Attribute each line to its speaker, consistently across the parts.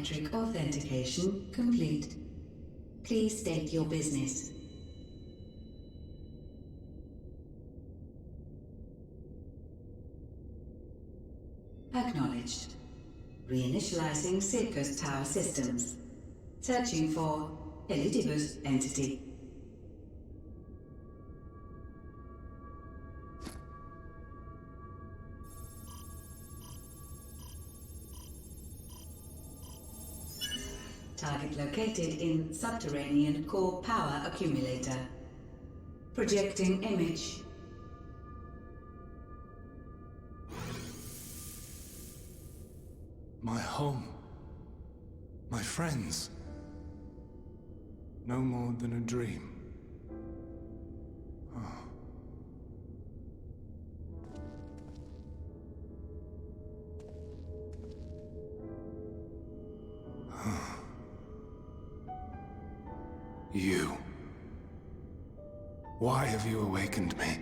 Speaker 1: biometric authentication complete. Please state your business. Acknowledged. Reinitializing Circus Tower systems. Searching for Elidibus entity. Target located in subterranean core power accumulator. Projecting image.
Speaker 2: My home. My friends. No more than a dream. You. Why have you awakened me?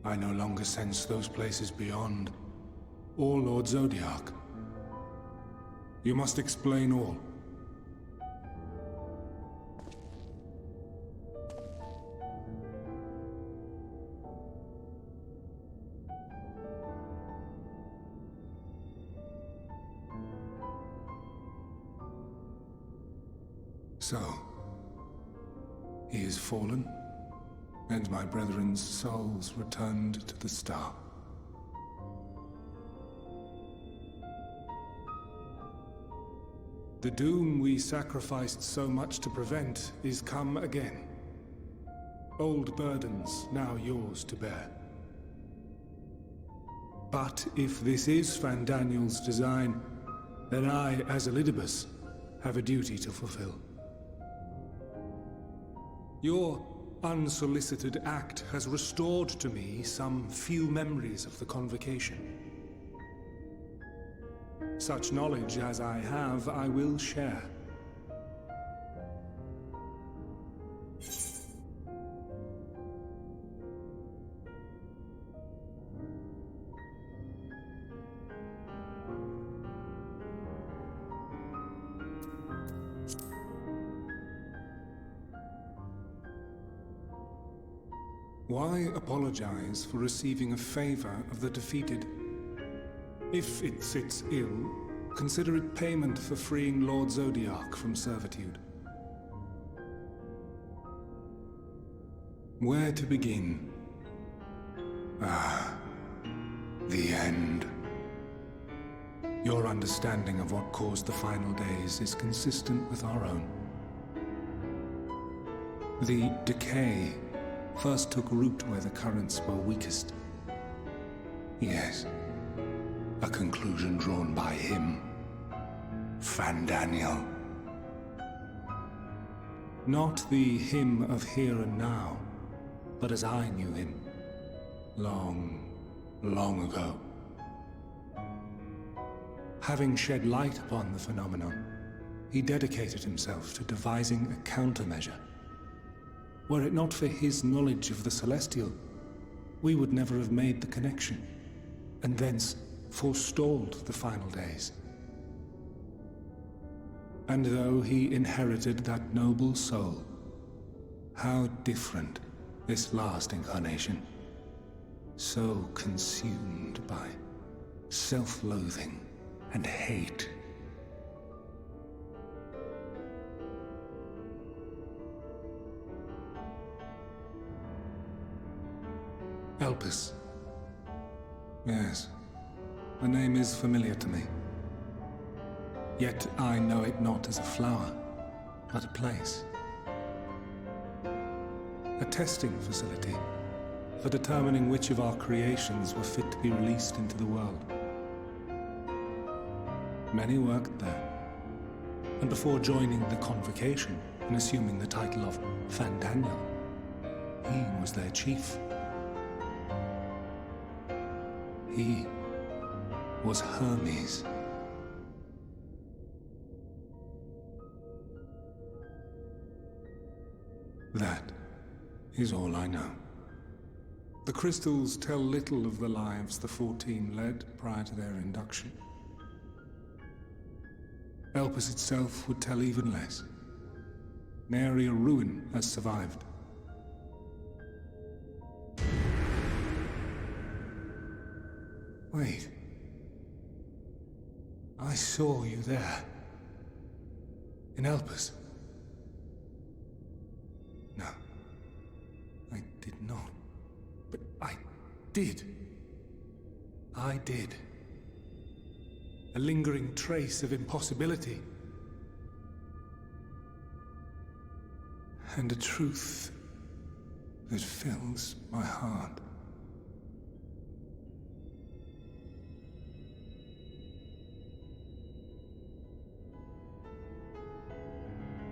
Speaker 2: I no longer sense those places beyond, or Lord Zodiac. You must explain all. So, he is fallen, and my brethren's souls returned to the star. The doom we sacrificed so much to prevent is come again. Old burdens now yours to bear. But if this is Fandaniel's design, then I, as Elidibus, have a duty to fulfill. Your unsolicited act has restored to me some few memories of the convocation. Such knowledge as I have, I will share. Why apologize for receiving a favor of the defeated? If it sits ill, consider it payment for freeing Lord Zodiac from servitude. Where to begin? The end. Your understanding of what caused the final days is consistent with our own. The decay first took root where the currents were weakest. Yes, a conclusion drawn by him, Fandaniel. Not the him of here and now, but as I knew him, long, long ago. Having shed light upon the phenomenon, he dedicated himself to devising a countermeasure. Were it not for his knowledge of the Celestial, we would never have made the connection, and thence forestalled the final days. And though he inherited that noble soul, how different this last incarnation, so consumed by self-loathing and hate. Elpis. Yes, the name is familiar to me. Yet I know it not as a flower, but a place. A testing facility for determining which of our creations were fit to be released into the world. Many worked there, and before joining the convocation and assuming the title of Fandaniel, he was their chief. He was Hermes. That is all I know. The crystals tell little of the lives the 14 led prior to their induction. Elpis itself would tell even less. Nary a ruin has survived. Wait. I saw you there. In Elpis. No. I did not. But I did. I did. A lingering trace of impossibility. And a truth that fills my heart.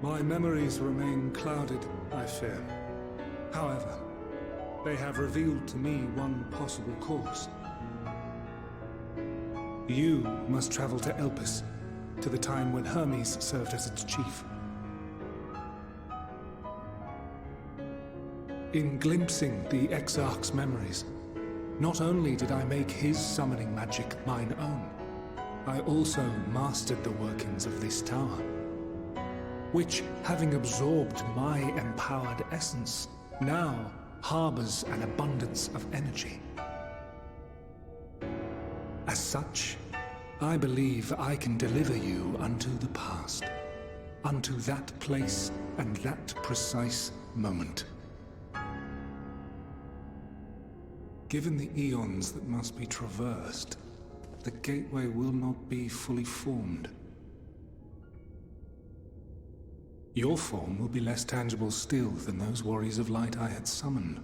Speaker 2: My memories remain clouded, I fear. However, they have revealed to me one possible course. You must travel to Elpis, to the time when Hermes served as its chief. In glimpsing the Exarch's memories, not only did I make his summoning magic mine own, I also mastered the workings of this tower, which, having absorbed my empowered essence, now harbors an abundance of energy. As such, I believe I can deliver you unto the past, unto that place and that precise moment. Given the eons that must be traversed, the gateway will not be fully formed. Your form will be less tangible still than those warriors of light I had summoned.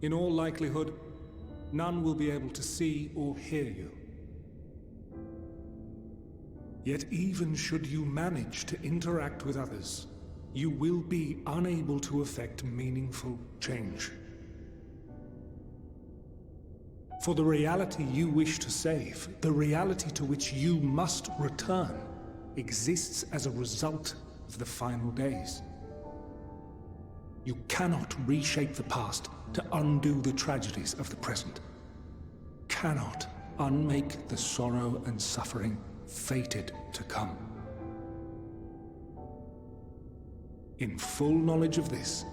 Speaker 2: In all likelihood, none will be able to see or hear you. Yet even should you manage to interact with others, you will be unable to effect meaningful change. For the reality you wish to save, the reality to which you must return, exists as a result of the final days. You cannot reshape the past to undo the tragedies of the present. Cannot unmake the sorrow and suffering fated to come. In full knowledge of this,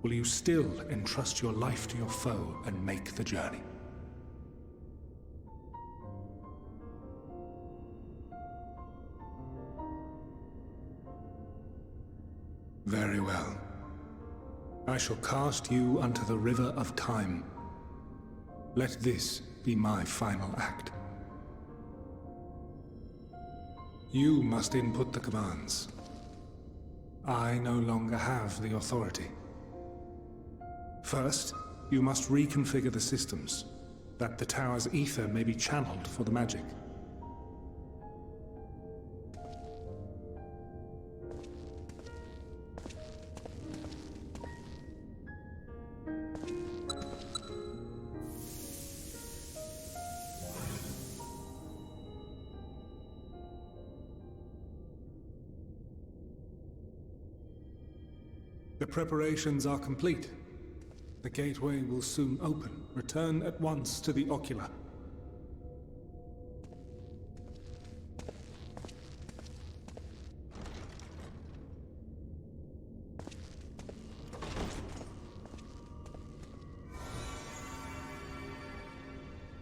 Speaker 2: will you still entrust your life to your foe and make the journey? Very well. I shall cast you unto the river of time. Let this be my final act. You must input the commands. I no longer have the authority. First, you must reconfigure the systems, that the tower's ether may be channeled for the magic. The preparations are complete. The gateway will soon open. Return at once to the Ocular.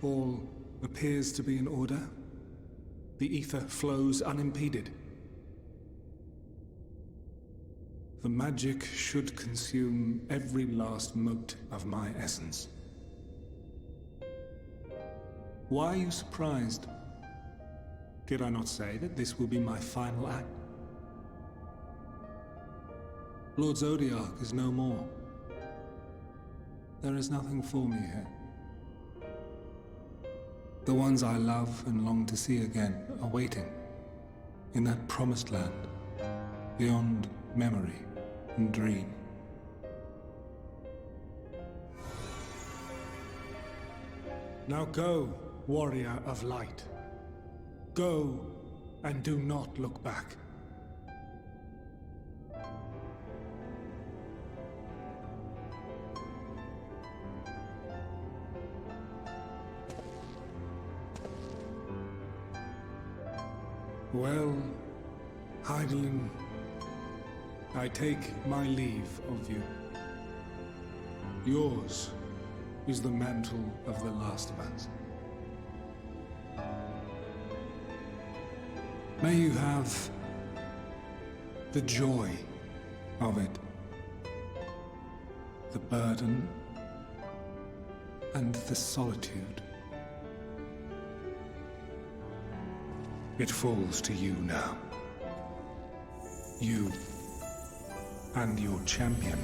Speaker 2: All appears to be in order. The ether flows unimpeded. The magic should consume every last mote of my essence. Why are you surprised? Did I not say that this will be my final act? Lord Zodiac is no more. There is nothing for me here. The ones I love and long to see again are waiting in that promised land, beyond memory and dream. Now go, warrior of light. Go, and do not look back. Well, Heidelin, I take my leave of you. Yours is the mantle of the last of us. May you have the joy of it, the burden and the solitude. It falls to you now. You and your champion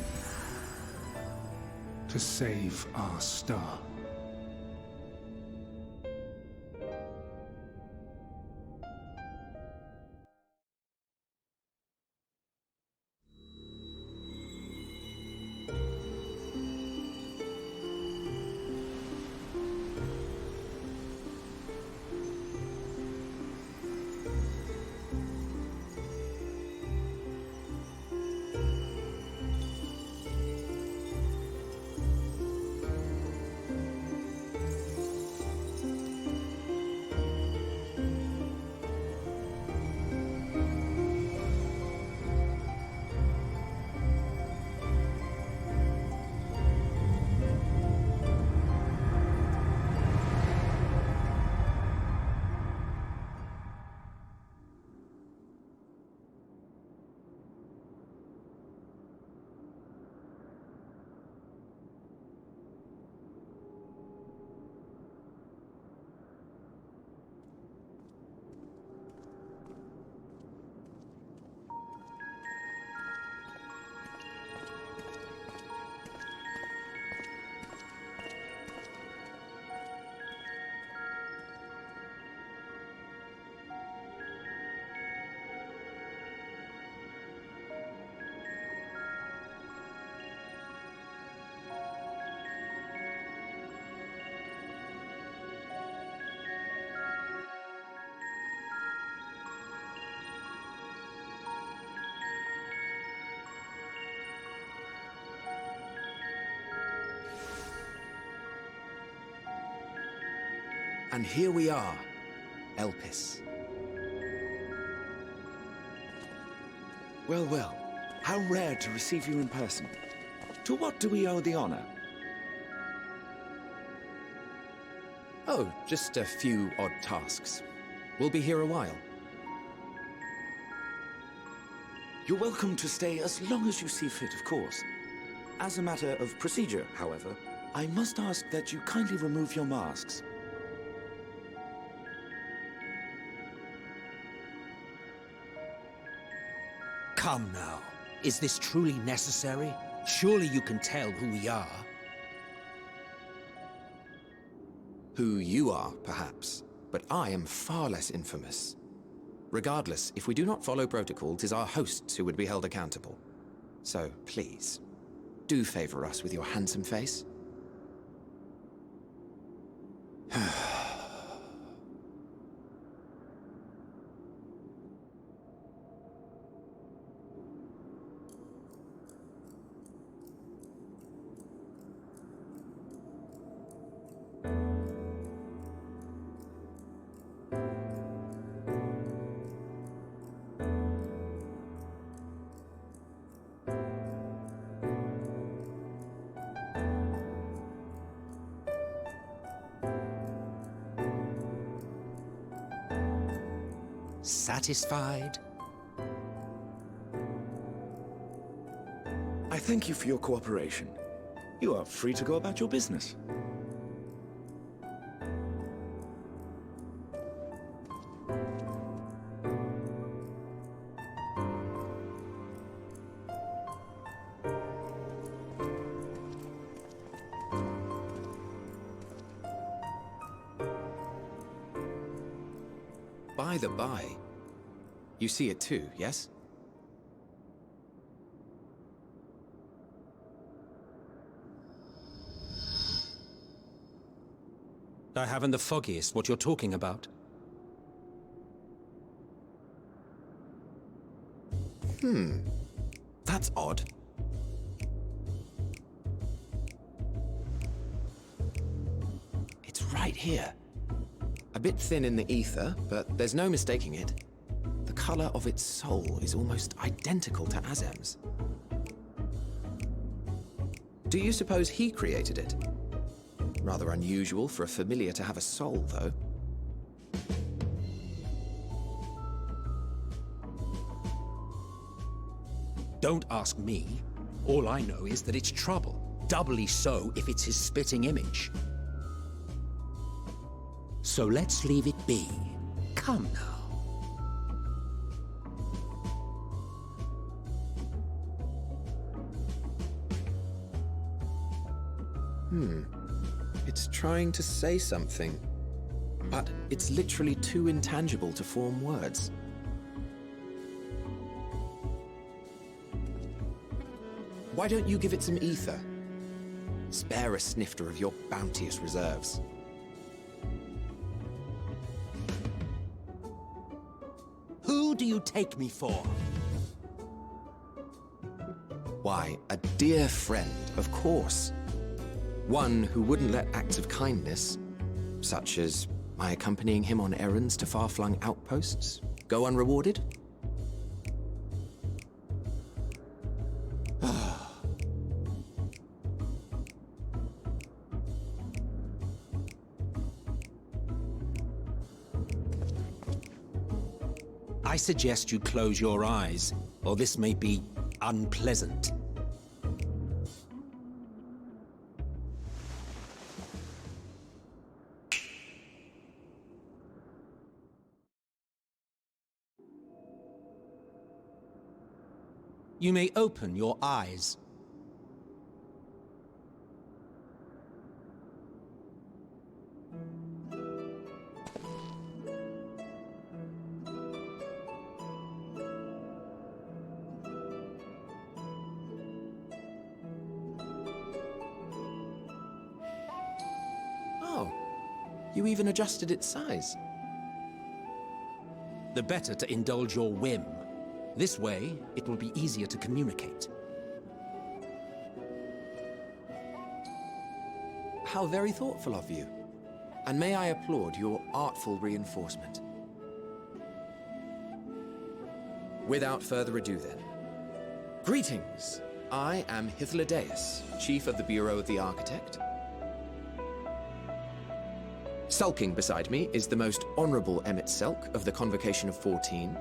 Speaker 2: to save our star.
Speaker 3: And here we are, Elpis. Well, well, how rare to receive you in person. To what do we owe the honor?
Speaker 4: Oh, just a few odd tasks. We'll be here a while.
Speaker 3: You're welcome to stay as long as you see fit, of course. As a matter of procedure, however, I must ask that you kindly remove your masks.
Speaker 5: Come now. Is this truly necessary? Surely you can tell who we are.
Speaker 4: Who you are, perhaps, but I am far less infamous. Regardless, if we do not follow protocol, 'tis our hosts who would be held accountable. So, please, do favor us with your handsome face.
Speaker 5: Satisfied?
Speaker 3: I thank you for your cooperation. You are free to go about your business.
Speaker 4: By the by, you see it too, yes?
Speaker 5: I haven't the foggiest what you're talking about.
Speaker 4: That's odd. It's right here. A bit thin in the ether, but there's no mistaking it. color of its soul is almost identical to Azem's. Do you suppose he created it? Rather unusual for a familiar to have a soul, though.
Speaker 5: Don't ask me. All I know is that it's trouble. Doubly so if it's his spitting image. So let's leave it be. Come now.
Speaker 4: It's trying to say something, but it's literally too intangible to form words. Why don't you give it some ether? Spare a snifter of your bounteous reserves.
Speaker 5: Who do you take me for?
Speaker 4: Why, a dear friend, of course. One who wouldn't let acts of kindness, such as my accompanying him on errands to far-flung outposts, go unrewarded?
Speaker 5: I suggest you close your eyes, or this may be unpleasant. You may open your eyes.
Speaker 4: Oh, you even adjusted its size.
Speaker 5: The better to indulge your whim. This way, it will be easier to communicate.
Speaker 4: How very thoughtful of you. And may I applaud your artful reinforcement. Without further ado then. Greetings! I am Hythlodaeus, Chief of the Bureau of the Architect. Sulking beside me is the most honorable Emmett Selk of the Convocation of 14.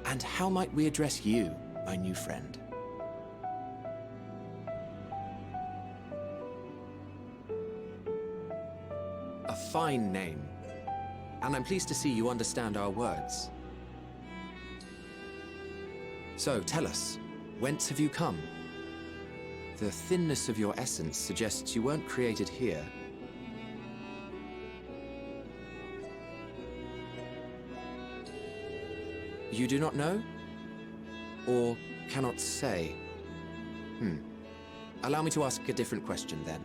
Speaker 4: And how might we address you, my new friend? A fine name. And I'm pleased to see you understand our words. So, tell us, whence have you come? The thinness of your essence suggests you weren't created here. You do not know? Or cannot say? Allow me to ask a different question then.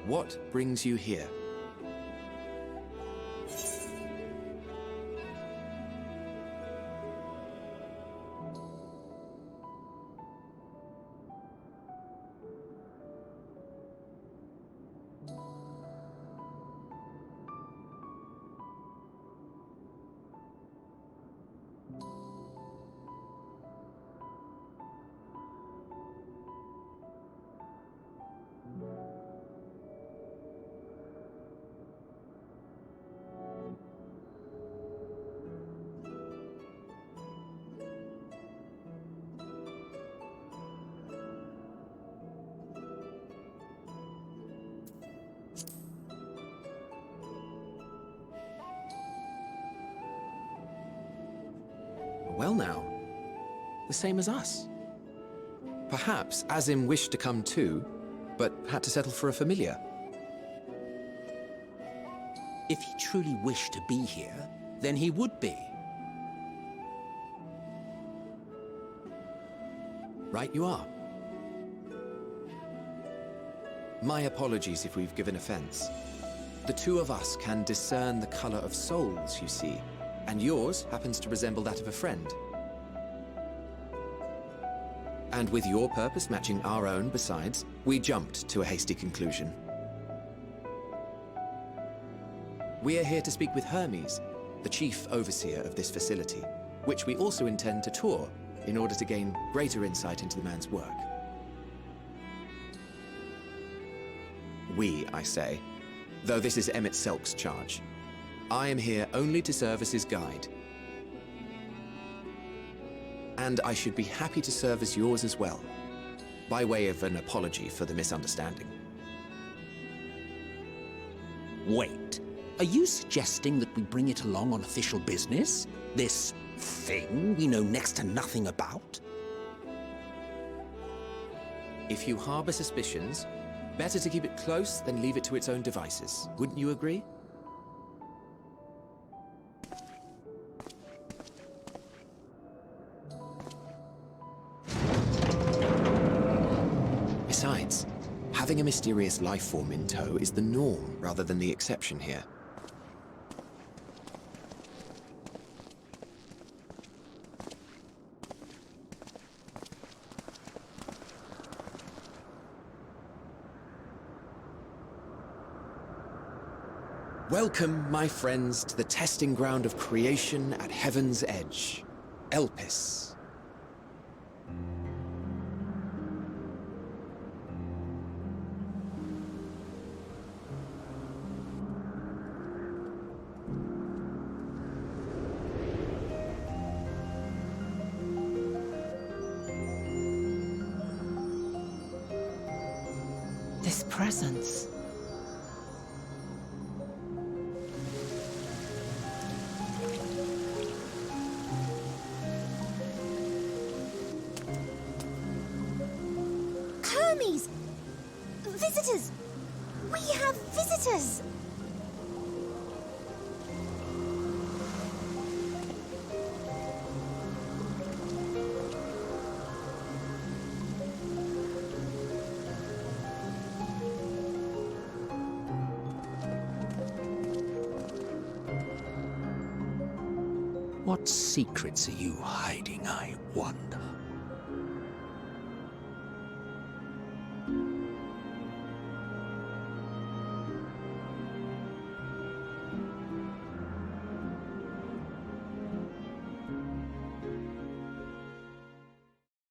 Speaker 4: What brings you here? Well now, the same as us. Perhaps Azim wished to come too, but had to settle for a familiar.
Speaker 5: If he truly wished to be here, then he would be.
Speaker 4: Right you are. My apologies if we've given offense. The two of us can discern the color of souls, you see, and yours happens to resemble that of a friend. And with your purpose matching our own besides, we jumped to a hasty conclusion. We are here to speak with Hermes, the chief overseer of this facility, which we also intend to tour in order to gain greater insight into the man's work. We, I say, though this is Emmett Selk's charge. I am here only to serve as his guide. And I should be happy to serve as yours as well, by way of an apology for the misunderstanding.
Speaker 5: Wait, are you suggesting that we bring it along on official business? This thing we know next to nothing about?
Speaker 4: If you harbor suspicions, better to keep it close than leave it to its own devices. Wouldn't you agree? Besides, having a mysterious life form in tow is the norm rather than the exception here. Welcome, my friends, to the testing ground of creation at Heaven's Edge, Elpis.
Speaker 6: This presence.
Speaker 7: Hermes! Visitors! We have visitors!
Speaker 5: What secrets are you hiding, I wonder?